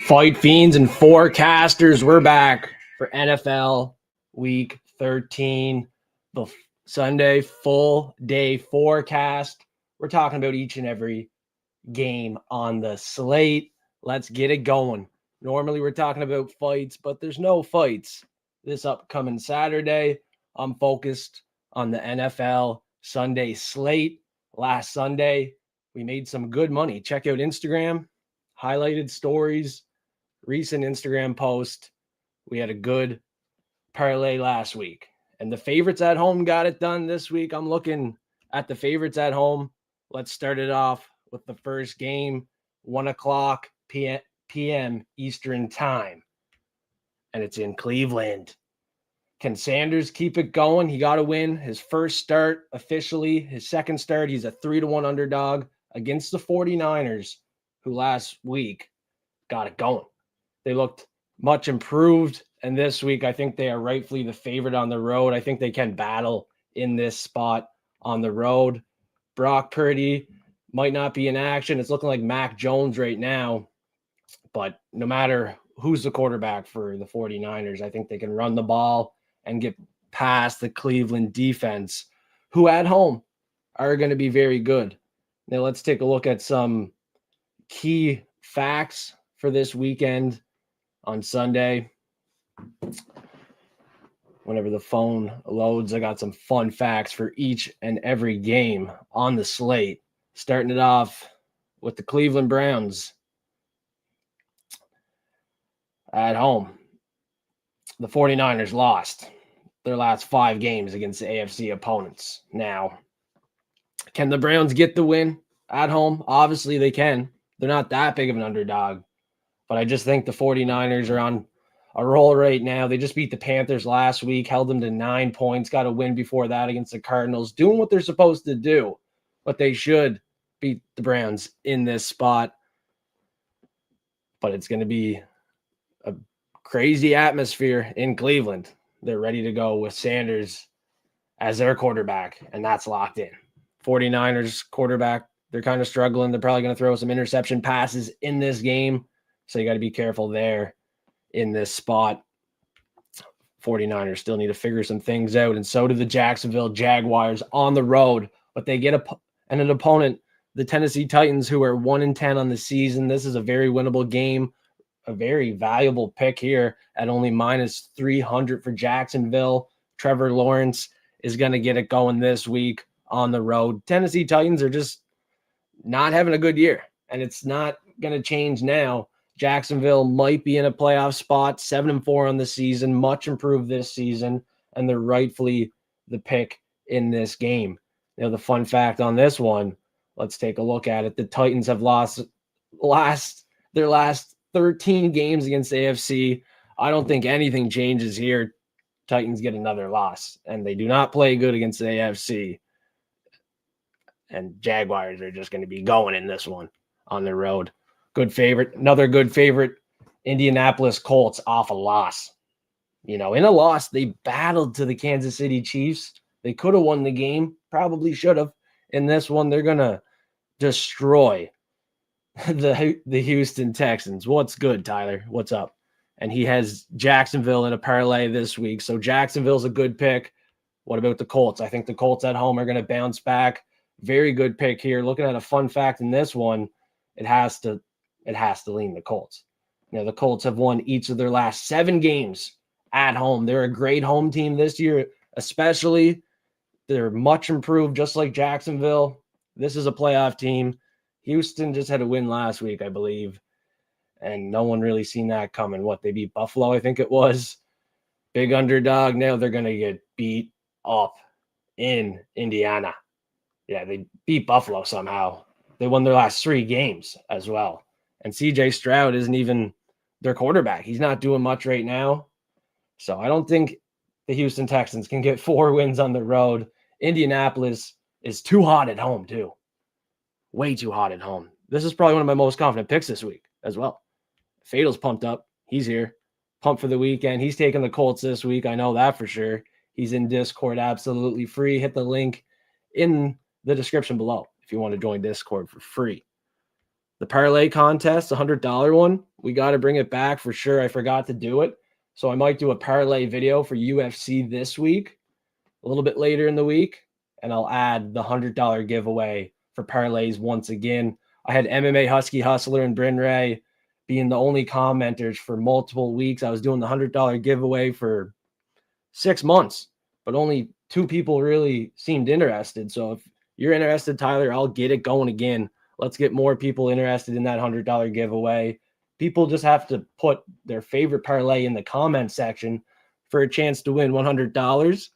Fight Fiends and forecasters, we're back for NFL Week 13, the Sunday full day forecast. We're talking about each and every game on the slate. Let's get it going. Normally we're talking about fights, but there's no fights this upcoming Saturday. I'm focused on the NFL Sunday slate. Last Sunday, we made some good money. Check out Instagram, highlighted stories, recent Instagram post. We had a good parlay last week, and the favorites at home got it done this week. I'm looking at the favorites at home. Let's start it off with the first game, 1 o'clock p.m. Eastern time, and it's in Cleveland. Can Sanders keep it going? He got to win his first start officially. His second start, he's a 3-1 underdog against the 49ers, who last week got it going. They looked much improved, and this week I think they are rightfully the favorite on the road. I think they can battle in this spot on the road. Brock Purdy might not be in action. It's looking like Mac Jones right now, but no matter who's the quarterback for the 49ers, I think they can run the ball and get past the Cleveland defense, who at home are going to be very good. Now let's take a look at some key facts for this weekend on Sunday. Whenever the phone loads, I got some fun facts for each and every game on the slate. Starting it off with the Cleveland Browns at home. The 49ers lost their last 5 games against the AFC opponents. Now, can the Browns get the win at home? Obviously they can. They're not that big of an underdog, but I just think the 49ers are on a roll right now. They just beat the Panthers last week, held them to 9 points, got a win before that against the Cardinals, doing what they're supposed to do, but they should beat the Browns in this spot. But it's going to be a crazy atmosphere in Cleveland. They're ready to go with Sanders as their quarterback, and that's locked in. 49ers quarterback, they're kind of struggling. They're probably going to throw some interception passes in this game, so you got to be careful there in this spot. 49ers still need to figure some things out, and so do the Jacksonville Jaguars on the road, but they get an opponent, the Tennessee Titans, who are 1-10 on the season. This is a very winnable game. A very valuable pick here at only minus 300 for Jacksonville. Trevor Lawrence is going to get it going this week on the road. Tennessee Titans are just not having a good year, and it's not going to change now. Jacksonville might be in a playoff spot, 7-4 on the season, much improved this season, and they're rightfully the pick in this game. Now, the fun fact on this one, let's take a look at it. The Titans have lost their last 13 games against AFC. I don't think anything changes here. Titans get another loss, and they do not play good against the AFC. And Jaguars are just going to be going in this one on the road. Good favorite. Another good favorite, Indianapolis Colts off a loss. In a loss, they battled to the Kansas City Chiefs. They could have won the game, probably should have. In this one, they're going to destroy the Houston Texans. What's good, Tyler? What's up? And he has Jacksonville in a parlay this week. So Jacksonville's a good pick. What about the Colts? I think the Colts at home are going to bounce back. Very good pick here. Looking at a fun fact in this one, it has to lean the Colts. The Colts have won each of their last 7 games at home. They're a great home team this year, especially. They're much improved, just like Jacksonville. This is a playoff team. Houston just had a win last week, I believe, and no one really seen that coming. They beat Buffalo, I think it was. Big underdog. Now they're going to get beat up in Indiana. Yeah, they beat Buffalo somehow. They won their last 3 games as well. And CJ Stroud isn't even their quarterback. He's not doing much right now. So I don't think the Houston Texans can get 4 wins on the road. Indianapolis is too hot at home, too. Way too hot at home. This is probably one of my most confident picks this week as well. Fatal's pumped up. He's here. Pumped for the weekend. He's taking the Colts this week. I know that for sure. He's in Discord absolutely free. Hit the link in the description below if you want to join Discord for free. The parlay contest, the $100 one, we got to bring it back for sure. I forgot to do it. So I might do a parlay video for UFC this week, a little bit later in the week, and I'll add the $100 giveaway for parlays once again. I had MMA Husky Hustler and Bryn Ray being the only commenters for multiple weeks. I was doing the $100 giveaway for 6 months, but only 2 people really seemed interested. So if you're interested, Tyler, I'll get it going again. Let's get more people interested in that $100 giveaway. People just have to put their favorite parlay in the comment section for a chance to win $100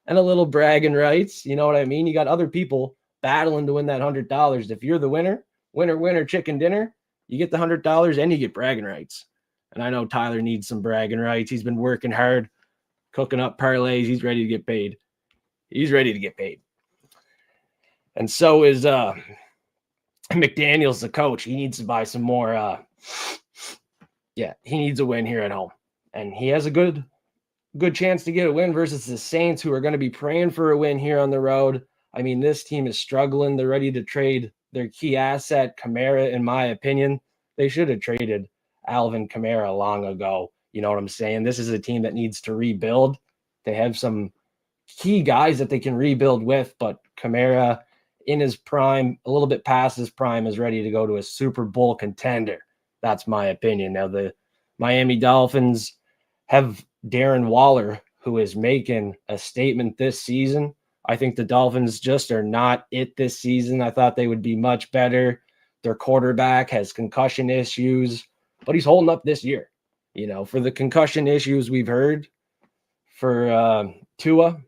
and a little bragging rights. You know what I mean? You got other people battling to win that $100. If you're the winner, chicken dinner, you get the $100 and you get bragging rights. And I know Tyler needs some bragging rights. He's been working hard, cooking up parlays. He's ready to get paid. And so is McDaniels, the coach. He needs to buy some more. He needs a win here at home. And he has a good chance to get a win versus the Saints, who are going to be praying for a win here on the road. I mean, this team is struggling. They're ready to trade their key asset, Kamara, in my opinion. They should have traded Alvin Kamara long ago. You know what I'm saying? This is a team that needs to rebuild. They have some key guys that they can rebuild with, but Kamara in his prime, a little bit past his prime, is ready to go to a Super Bowl contender. That's my opinion. Now, the Miami Dolphins have Darren Waller, who is making a statement this season. I think the Dolphins just are not it this season. I thought they would be much better. Their quarterback has concussion issues, but he's holding up this year. You know, for the concussion issues we've heard for Tua,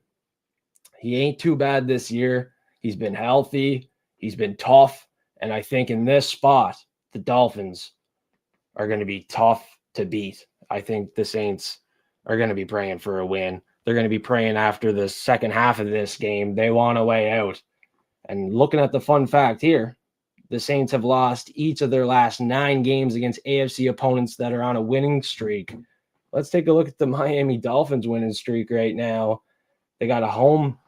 he ain't too bad this year. He's been healthy. He's been tough. And I think in this spot, the Dolphins are going to be tough to beat. I think the Saints are going to be praying for a win. They're going to be praying after the second half of this game. They want a way out. And looking at the fun fact here, the Saints have lost each of their last 9 games against AFC opponents that are on a winning streak. Let's take a look at the Miami Dolphins winning streak right now. They got a home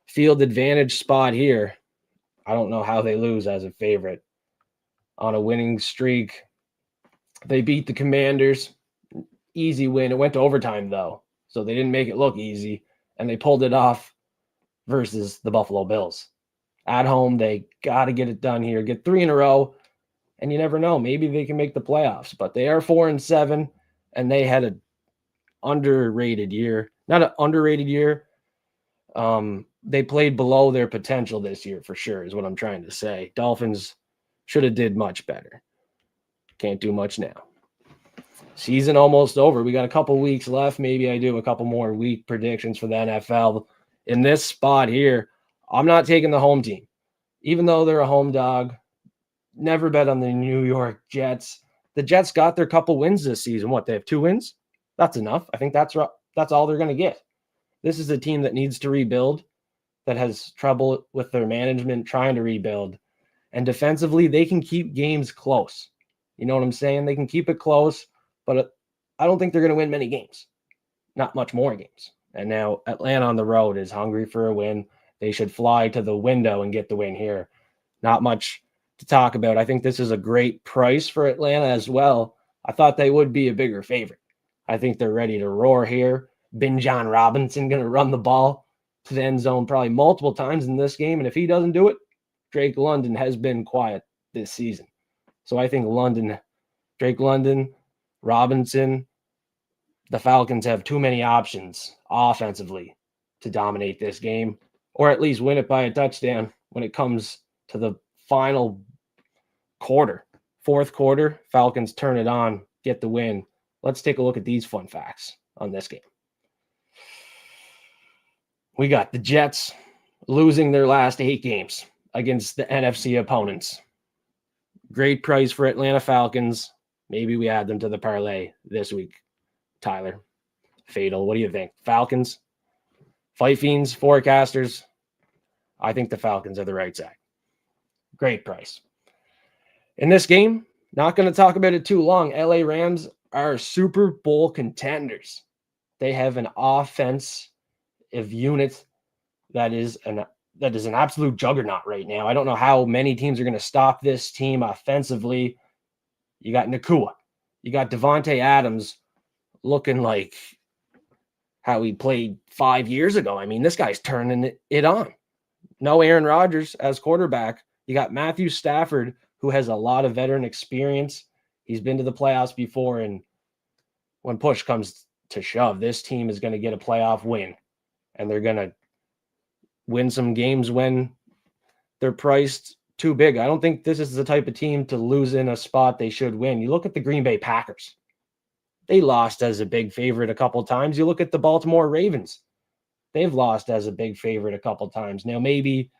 field advantage spot here. I don't know how they lose as a favorite on a winning streak. They beat the Commanders. Easy win. It went to overtime, though, so they didn't make it look easy, and they pulled it off versus the Buffalo Bills. At home, they got to get it done here. Get 3 in a row, and you never know. Maybe they can make the playoffs, but they are 4-7, and they had an underrated year. Not an underrated year. They played below their potential this year for sure, is what I'm trying to say. Dolphins should have did much better. Can't do much now. Season almost over. We got a couple weeks left. Maybe I do a couple more week predictions for the NFL. In this spot here, I'm not taking the home team. Even though they're a home dog, never bet on the New York Jets. The Jets got their couple wins this season. What, they have 2 wins? That's enough. I think that's all they're going to get. This is a team that needs to rebuild, that has trouble with their management trying to rebuild. And defensively, they can keep games close. You know what I'm saying? They can keep it close, but I don't think they're going to win many games. Not much more games. And now Atlanta on the road is hungry for a win. They should fly to the window and get the win here. Not much to talk about. I think this is a great price for Atlanta as well. I thought they would be a bigger favorite. I think they're ready to roar here. John Robinson going to run the ball to the end zone probably multiple times in this game. And if he doesn't do it, Drake London has been quiet this season. So I think Drake London, Robinson, the Falcons have too many options offensively to dominate this game, or at least win it by a touchdown when it comes to the final quarter. Fourth quarter, Falcons turn it on, get the win. Let's take a look at these fun facts on this game. We got the Jets losing their last 8 games against the NFC opponents. Great price for Atlanta Falcons. Maybe we add them to the parlay this week. Tyler, Fatal, what do you think? Falcons? Fight Fiends, forecasters? I think the Falcons are the right side. Great price. In this game, not going to talk about it too long. LA Rams are Super Bowl contenders. They have an offensive unit that is an that is an absolute juggernaut right now. I don't know how many teams are going to stop this team offensively. You got Nakua. You got Devontae Adams looking like how he played 5 years ago. I mean, this guy's turning it on. No Aaron Rodgers as quarterback. You got Matthew Stafford, who has a lot of veteran experience. He's been to the playoffs before, and when push comes to shove, this team is going to get a playoff win, and they're going to win some games when they're priced too big. I don't think this is the type of team to lose in a spot they should win. You look at the Green Bay Packers. They lost as a big favorite a couple times. You look at the Baltimore Ravens. They've lost as a big favorite a couple times. Now, maybe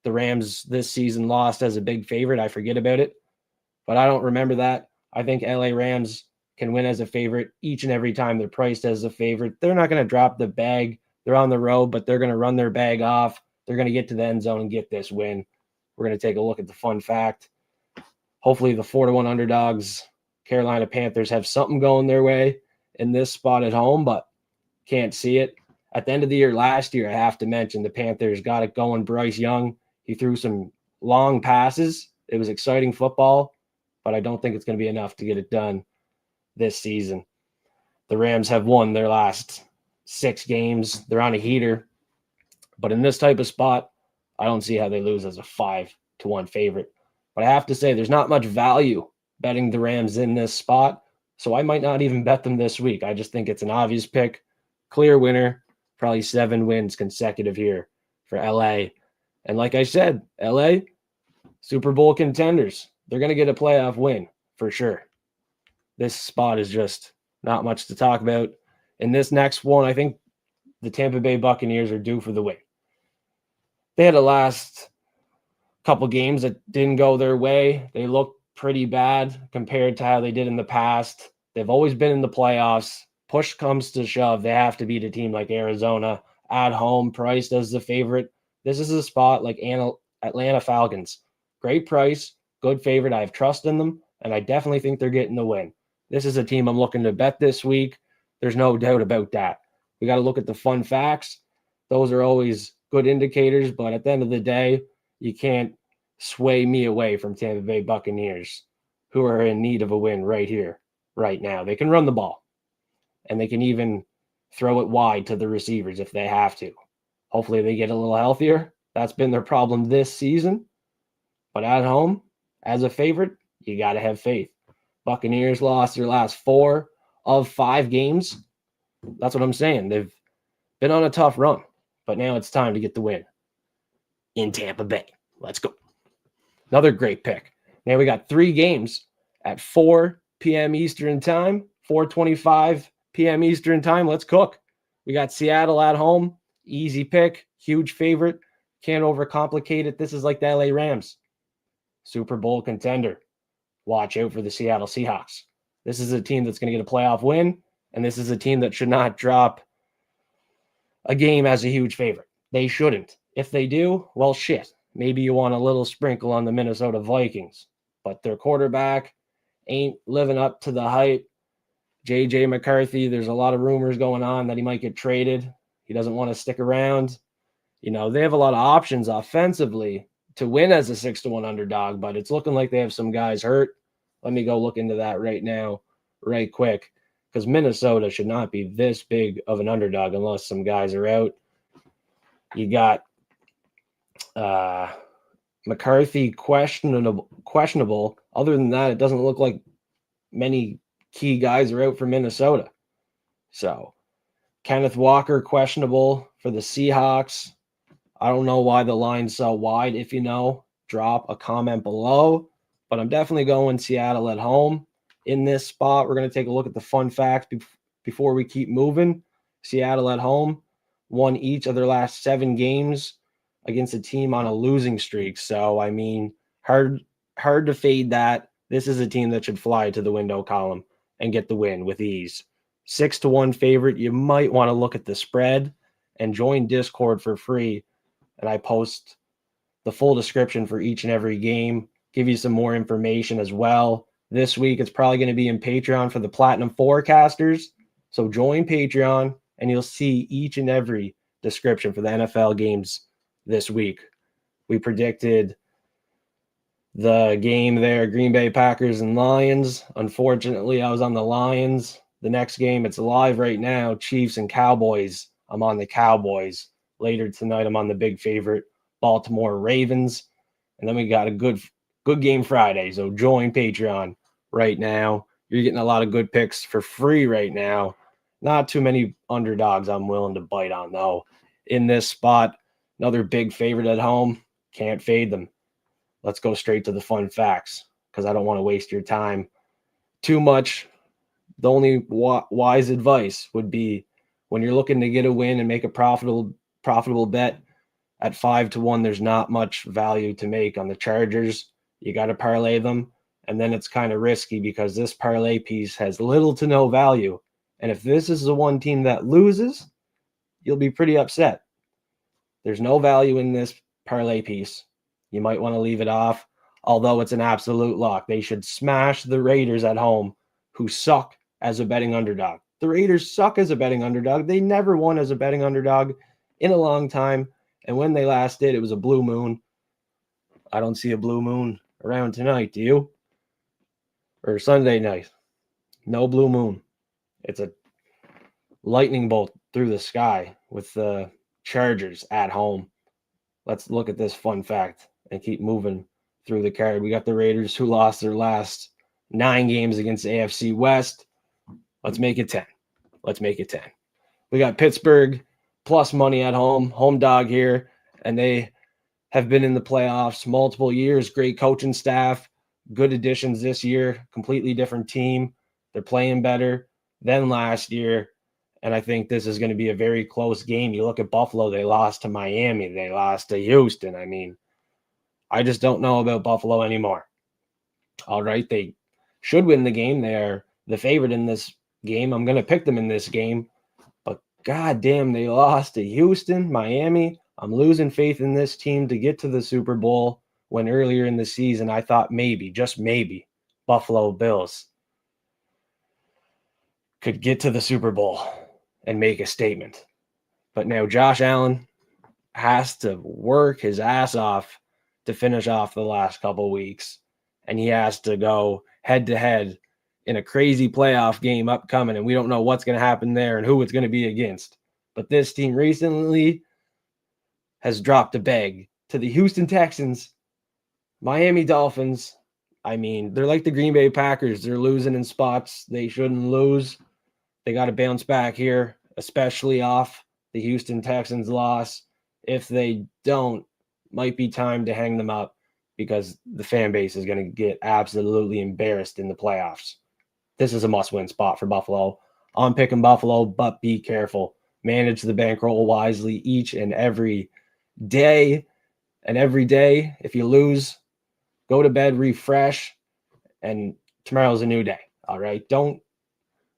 the Rams this season lost as a big favorite. I forget about it, but I don't remember that. I think LA Rams can win as a favorite each and every time they're priced as a favorite. They're not going to drop the bag. They're on the road, but they're going to run their bag off. They're going to get to the end zone and get this win. We're going to take a look at the fun fact. Hopefully the 4-1 underdogs, Carolina Panthers, have something going their way in this spot at home, but can't see it. At the end of the year last year, I have to mention the Panthers got it going. Bryce Young, he threw some long passes. It was exciting football, but I don't think it's going to be enough to get it done this season. The Rams have won their last 6 games. They're on a heater, but in this type of spot, I don't see how they lose as a 5-1 favorite. But I have to say, there's not much value betting the Rams in this spot, so I might not even bet them this week. I just think it's an obvious pick. Clear winner, probably 7 wins consecutive here for LA. And like I said, LA, Super Bowl contenders. They're going to get a playoff win for sure. This spot is just not much to talk about. In this next one, I think the Tampa Bay Buccaneers are due for the win. They had a last couple games that didn't go their way. They looked pretty bad compared to how they did in the past. They've always been in the playoffs. Push comes to shove, they have to beat a team like Arizona at home, priced as the favorite. This is a spot like Atlanta Falcons. Great price, good favorite. I have trust in them, and I definitely think they're getting the win. This is a team I'm looking to bet this week. There's no doubt about that. We got to look at the fun facts. Those are always good indicators, but at the end of the day, you can't sway me away from Tampa Bay Buccaneers, who are in need of a win right here, right now. They can run the ball, and they can even throw it wide to the receivers if they have to. Hopefully they get a little healthier. That's been their problem this season. But at home, as a favorite, you got to have faith. Buccaneers lost their last 4 of 5 games. That's what I'm saying. They've been on a tough run, but now it's time to get the win in Tampa Bay. Let's go. Another great pick. Now we got 3 games at 4 p.m. Eastern time, 4:25 p.m. Eastern time. Let's cook. We got Seattle at home. Easy pick. Huge favorite. Can't overcomplicate it. This is like the LA Rams. Super Bowl contender. Watch out for the Seattle Seahawks. This is a team that's going to get a playoff win, and this is a team that should not drop a game as a huge favorite. They shouldn't. If they do, well, shit. Maybe you want a little sprinkle on the Minnesota Vikings, but their quarterback ain't living up to the hype. J.J. McCarthy, there's a lot of rumors going on that he might get traded. He doesn't want to stick around. You know, they have a lot of options offensively to win as a 6-1 underdog, but it's looking like they have some guys hurt. Let me go look into that right now, right quick, because Minnesota should not be this big of an underdog unless some guys are out. You got McCarthy questionable. Other than that, it doesn't look like many key guys are out for Minnesota. So Kenneth Walker questionable for the Seahawks. I don't know why the line's so wide. If you know, drop a comment below. But I'm definitely going Seattle at home in this spot. We're going to take a look at the fun facts before we keep moving. Seattle at home won each of their last 7 games against a team on a losing streak. So, I mean, hard to fade that. This is a team that should fly to the window column and get the win with ease. 6-1 favorite. You might want to look at the spread and join Discord for free. And I post the full description for each and every game, give you some more information as well. This week, it's probably going to be in Patreon for the Platinum Forecasters. So join Patreon, and you'll see each and every description for the NFL games this week. We predicted the game there, Green Bay Packers and Lions. Unfortunately, I was on the Lions. The next game, it's live right now, Chiefs and Cowboys. I'm on the Cowboys. Later tonight, I'm on the big favorite, Baltimore Ravens. And then we got a good game Friday. So join Patreon right now. You're getting a lot of good picks for free right now. Not too many underdogs I'm willing to bite on, though. In this spot, another big favorite at home. Can't fade them. Let's go straight to the fun facts because I don't want to waste your time too much. The only wise advice would be when you're looking to get a win and make a profitable bet at 5-1, there's not much value to make on the Chargers. You got to parlay them, and then it's kind of risky because this parlay piece has little to no value. And if this is the one team that loses, you'll be pretty upset. There's no value in this parlay piece. You might want to leave it off, although it's an absolute lock. They should smash the Raiders at home, who suck as a betting underdog. The Raiders suck as a betting underdog. They never won as a betting underdog in a long time. And when they last did, it was a blue moon. I don't see a blue moon around tonight, do you? Or Sunday night. No blue moon. It's a lightning bolt through the sky with the Chargers at home. Let's look at this fun fact and keep moving through the card. We got the Raiders who lost their last 9 games against the AFC West. Let's make it 10. Let's make it 10. We got Pittsburgh plus money at home dog here, and they have been in the playoffs multiple years. Great coaching staff, good additions this year, completely different team. They're playing better than last year, and I think this is going to be a very close game. You look at Buffalo, they lost to Miami, they lost to Houston. I mean, I just don't know about Buffalo anymore. All right, they should win the game. They're the favorite in this game. I'm going to pick them in this game, but goddamn, they lost to Houston, Miami. I'm losing faith in this team to get to the Super Bowl when earlier in the season I thought maybe, just maybe, Buffalo Bills could get to the Super Bowl and make a statement. But now Josh Allen has to work his ass off to finish off the last couple weeks, and he has to go head-to-head in a crazy playoff game upcoming, and we don't know what's going to happen there and who it's going to be against. But this team recently has dropped a bag to the Houston Texans, Miami Dolphins. I mean, they're like the Green Bay Packers. They're losing in spots they shouldn't lose. They got to bounce back here, especially off the Houston Texans loss. If they don't, might be time to hang them up because the fan base is going to get absolutely embarrassed in the playoffs. This is a must-win spot for Buffalo. I'm picking Buffalo, but be careful. Manage the bankroll wisely each and every day. And every day, if you lose, go to bed, refresh, and tomorrow's a new day. All right? Don't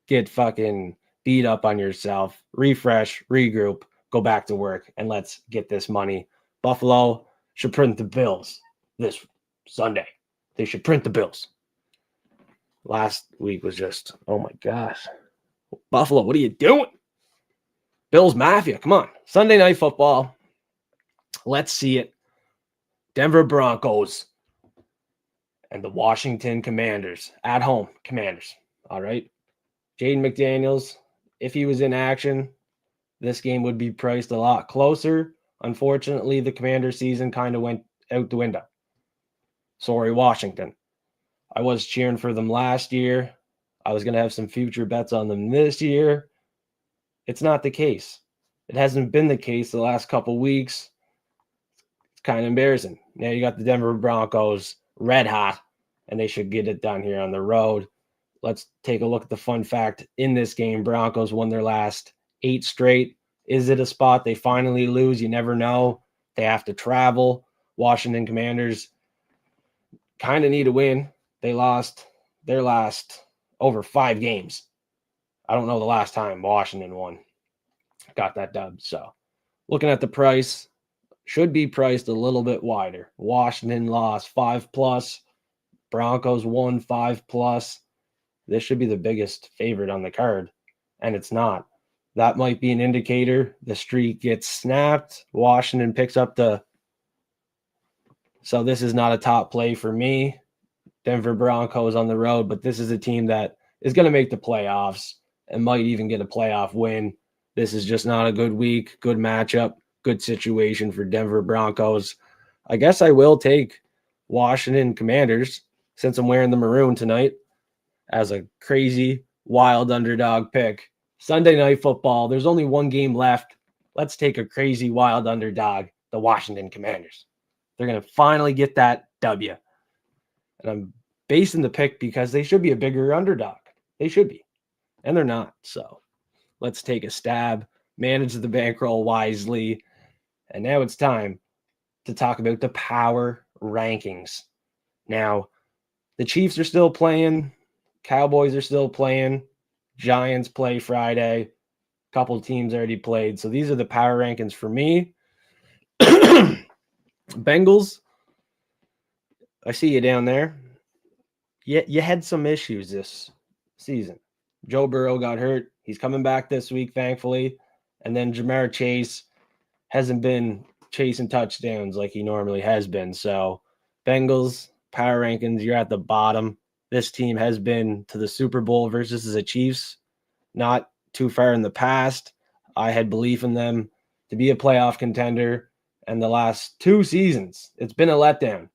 get fucking beat up on yourself. Refresh, regroup, go back to work, and let's get this money. Buffalo should print the Bills this Sunday. They should print the Bills. Last week was just, oh my gosh. Buffalo, what are you doing? Bills Mafia, come on. Sunday Night Football. Let's see it. Denver Broncos and the Washington Commanders. At home, Commanders. All right. Jaden McDaniels, if he was in action, this game would be priced a lot closer. Unfortunately, the Commander season kind of went out the window. Sorry, Washington. I was cheering for them last year. I was going to have some future bets on them this year. It's not the case. It hasn't been the case the last couple weeks. It's kind of embarrassing. Now you got the Denver Broncos red hot, and they should get it done here on the road. Let's take a look at the fun fact in this game. Broncos won their last 8 straight. Is it a spot they finally lose? You never know. They have to travel. Washington Commanders kind of need a win. They lost their last over 5 games. I don't know the last time Washington won. Got that dub. So looking at the price, should be priced a little bit wider. Washington lost 5+. Broncos won 5+. This should be the biggest favorite on the card, and it's not. that might be an indicator the streak gets snapped. Washington picks up the. So this is not a top play for me. Denver Broncos on the road, but this is a team that is going to make the playoffs and might even get a playoff win. This is just not a good week, good matchup, good situation for Denver Broncos. I guess I will take Washington Commanders since I'm wearing the maroon tonight as a crazy, wild underdog pick. Sunday Night Football, there's only one game left. Let's take a crazy, wild underdog, the Washington Commanders. They're going to finally get that W. And I'm basing the pick because they should be a bigger underdog. They should be. And they're not. So let's take a stab, manage the bankroll wisely. And now it's time to talk about the power rankings. Now, the Chiefs are still playing. Cowboys are still playing. Giants play Friday. A couple teams already played. So these are the power rankings for me. Bengals, I see you down there. You had some issues this season. Joe Burrow got hurt. He's coming back this week, thankfully. And then Jamar Chase hasn't been chasing touchdowns like he normally has been. So Bengals, power rankings, you're at the bottom. This team has been to the Super Bowl versus the Chiefs not too far in the past. I had belief in them to be a playoff contender. And the last 2 seasons, it's been a letdown.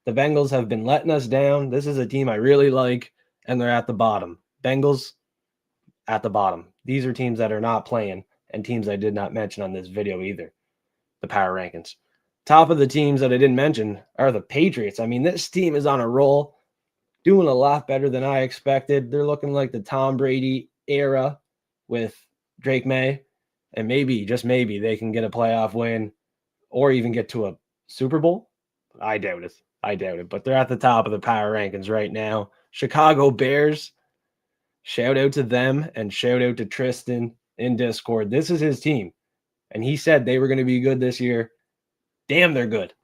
The Bengals have been letting us down. This is a team I really like, and they're at the bottom. Bengals at the bottom. These are teams that are not playing, and teams I did not mention on this video either, the power rankings. Top of the teams that I didn't mention are the Patriots. I mean, this team is on a roll, doing a lot better than I expected. They're looking like the Tom Brady era with Drake May, and maybe, just maybe, they can get a playoff win or even get to a Super Bowl. I doubt it, but they're at the top of the power rankings right now. Chicago Bears, shout out to them and shout out to Tristan in Discord. This is his team, and he said they were going to be good this year. Damn, they're good.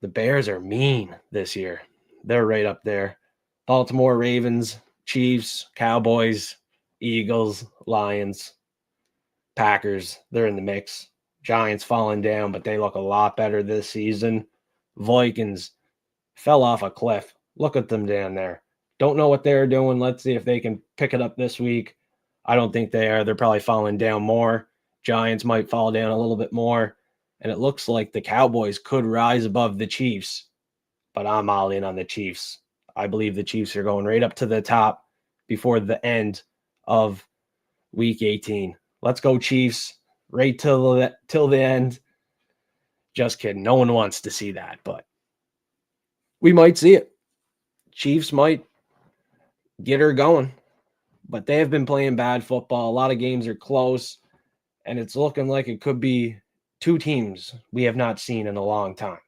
The Bears are mean this year. They're right up there. Baltimore Ravens, Chiefs, Cowboys, Eagles, Lions, Packers, they're in the mix. Giants falling down, but they look a lot better this season. Vikings fell off a cliff. Look at them down there. Don't know what they're doing. Let's see if they can pick it up this week. I don't think they are. They're probably falling down more. Giants might fall down a little bit more. And it looks like the Cowboys could rise above the Chiefs. But I'm all in on the Chiefs. I believe the Chiefs are going right up to the top before the end of Week 18. Let's go, Chiefs. Right till the end. Just kidding. No one wants to see that, but we might see it. Chiefs might get her going, but they have been playing bad football. A lot of games are close, and it's looking like it could be 2 teams we have not seen in a long time.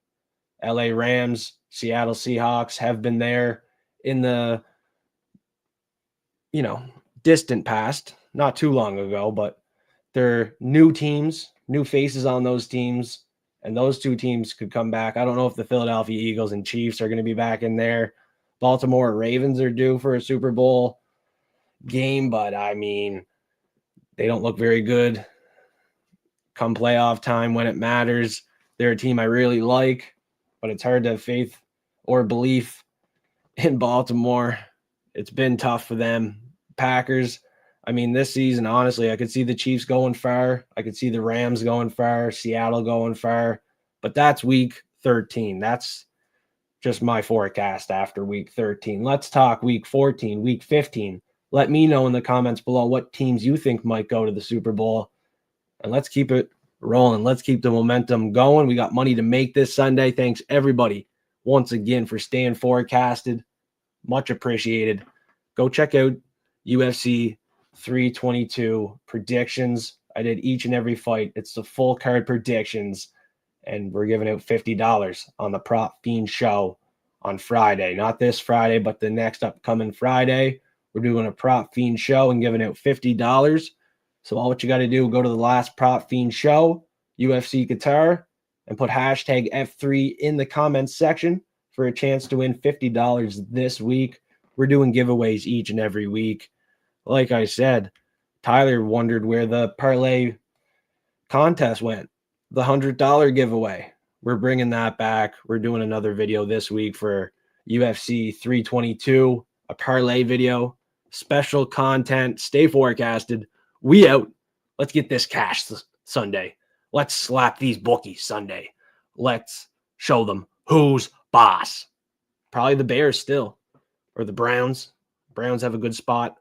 LA Rams, Seattle Seahawks have been there in the, distant past, not too long ago, but they're new teams, new faces on those teams, and those 2 teams could come back. I don't know if the Philadelphia Eagles and Chiefs are going to be back in there. Baltimore Ravens are due for a Super Bowl game, but I mean, they don't look very good come playoff time when it matters. They're a team I really like, but it's hard to have faith or belief in Baltimore. It's been tough for them. Packers, I mean, this season, honestly, I could see the Chiefs going far. I could see the Rams going far, Seattle going far, but that's week 13. That's just my forecast after week 13. Let's talk week 14, week 15. Let me know in the comments below what teams you think might go to the Super Bowl, and let's keep it rolling. Let's keep the momentum going. We got money to make this Sunday. Thanks, everybody, once again, for staying forecasted. Much appreciated. Go check out UFC 322 predictions. I did each and every fight. It's the full card predictions, and we're giving out $50 on the Prop Fiend show on Friday. Not this Friday, but the next upcoming Friday. We're doing a Prop Fiend show and giving out $50. So all what you got to do, go to the last Prop Fiend show, UFC Qatar, and put hashtag F3 in the comments section for a chance to win $50 this week. We're doing giveaways each and every week. Like I said, Tyler wondered where the parlay contest went. The $100 giveaway. We're bringing that back. We're doing another video this week for UFC 322, a parlay video, special content. Stay forecasted. We out. Let's get this cash Sunday. Let's slap these bookies Sunday. Let's show them who's boss. Probably the Bears still, or the Browns. Browns have a good spot.